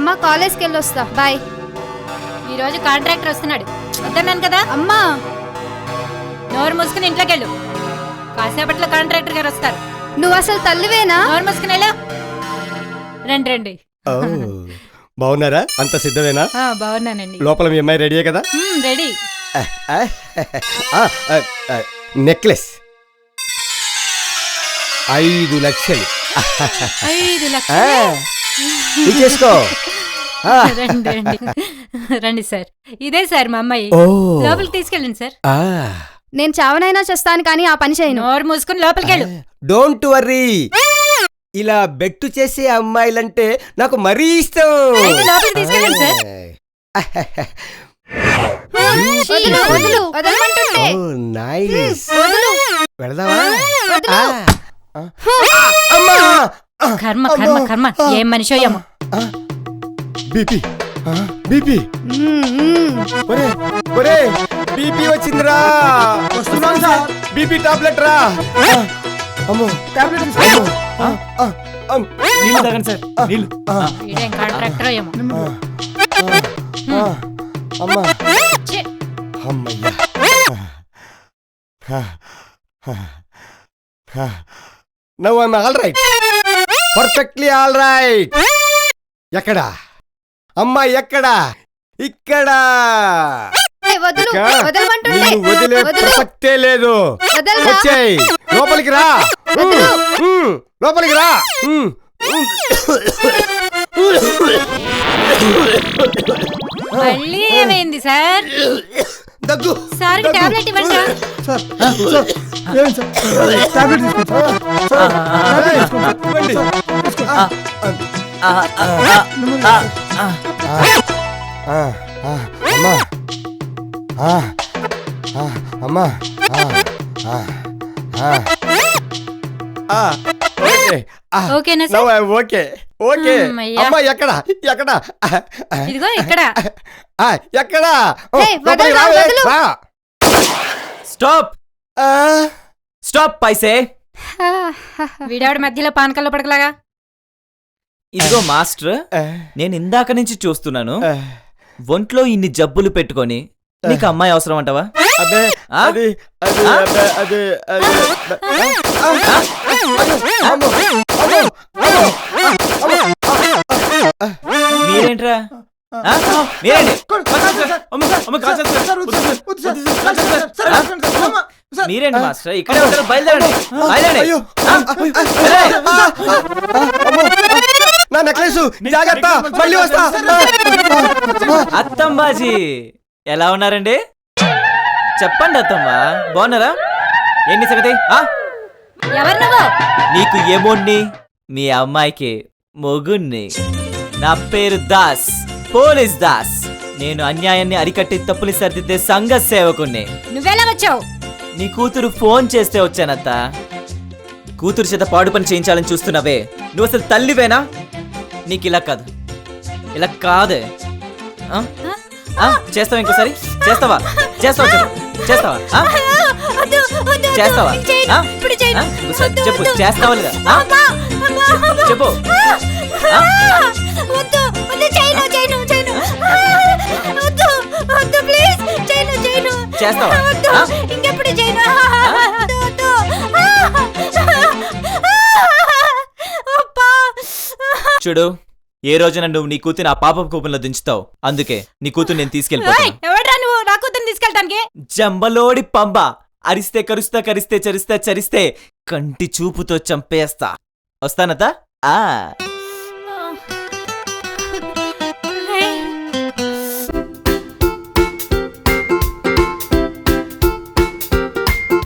అమ్మ కాలేజ్కి వెళ్ళొస్తా, బాయ్. ఈ రోజు కాంట్రాక్టర్ వస్తున్నాడు, వద్దన్నాను కదా. అమ్మా నోరు మూసుకుని ఇంట్లోకి వెళ్ళు, కాసేపట్లో కాంట్రాక్టర్ గారు వస్తారు. నువ్వు అసలు తల్లివేనా? నోరు మూసుకుని వెళ్ళు. రండి రండి. బాగున్నారా? అంత సిద్ధమేనా? బాగున్నానండి. లోపల మీ అమ్మాయి రెడీ కదా? రెడీ. నెక్లెస్ 5 లక్షలు. 5 లక్షలు చేసుకో. రండి రండి రండి సార్, ఇదే సార్ మా అమ్మాయి. లోపలికి తీసుకెళ్ళండి సార్. నేను చావనైనా చేస్తాను కానీ ఆ పని చేయను. నోరు మూసుకుని లోపలికి వెళ్ళు. డోంట్ వర్రీ, ఇలా బెట్టు చేసే అమ్మాయిలంటే నాకు మరీ ఇష్టం. లోపలికి తీసుకెళ్ళండి సార్. కర్మ కర్మ కర్మ, ఏం మనిషో ఏమో. బీపీ బీపీ ఒరే బీపీ వచ్చిందిరా. వస్తున్నాను సార్. బీపీ టాబ్లెట్ రా. అమ్మో టాబ్లెట్ నీళ్ళు తాగండి సార్, నీళ్ళు. ఇదేం కాంట్రాక్టర్ ఏమో. అమ్మా అమ్మయ్యా. Now I'm all right, perfectly all right. ఎక్కడా అమ్మా, ఎక్కడా? ఇక్కడ. వదిలే ప్రసక్తే లేదు. వచ్చేయ్, లోపలికి రా, లోపలికి రా. మళ్ళీ ఏమైంది సార్? దగ్గు. సార్ టాబ్లెట్ ఇవ్వండి. అమ్మా ఓకేనా సార్? Okay okay. అమ్మా ఎక్కడ ఎక్కడ? ఇదిగో ఇక్కడ. ఎక్కడ? Stop stop paise. వీడావిడ మధ్యలో పానకల్లో పడకలాగా. ఇదిగో మాస్టర్, నేను ఇందాక నుంచి చూస్తున్నాను, ఒంట్లో ఇన్ని జబ్బులు పెట్టుకొని నీకు అమ్మాయి అవసరం అంటావా? మీరేంట్రా? మీరేంటి మాస్టర్ ఇక్కడే ఉంటారు? బయలుదేరండి, బయలుదేరండి. నా నెక్లెస్ జాగ్రత్త, మళ్ళీ వస్తా. అత్తంబాజీ ఎలా ఉన్నారండి? చెప్పండి అత్తమ్మ, బాగున్నారా? ఏంటి సంగతి? ఎవరు నువ్వు? నీకు ఏమోన్ని, మీ అమ్మాయికి మొగుణ్ణి. నా పేరు దాస్, పోలీస్ దాస్. నేను అన్యాయాన్ని అరికట్టి తప్పుని సరిదిద్దే సంఘ సేవకుణ్ణి. నువ్వెలా వచ్చావు? నీ కూతురు ఫోన్ చేస్తే వచ్చానత్త. కూతురు చేత పాడు పని చేయించాలని చూస్తున్నావే, నువ్వు అసలు తల్లివేనా? నీకు ఇలా కాదు, ఇలా కాదే. చేస్తావా? ఇంకోసారి చేస్తావా? చేస్తావా? చేస్తావా? చేస్తావా? చెప్పు, చేస్తావా లేదా? చెప్పు. చేస్తావా? చూడు, ఏ రోజున నువ్వు నీ కూతురు ఆ పాపం కోపంలో దించుతావు. అందుకే నీ కూతురు నేను తీసుకెళ్ళటానికి. జంబలోడి పంబ, అరిస్తే కరుస్తా, కరిస్తే చరిస్తా, చరిస్తే కంటి చూపుతో చంపేస్తా. వస్తానతా?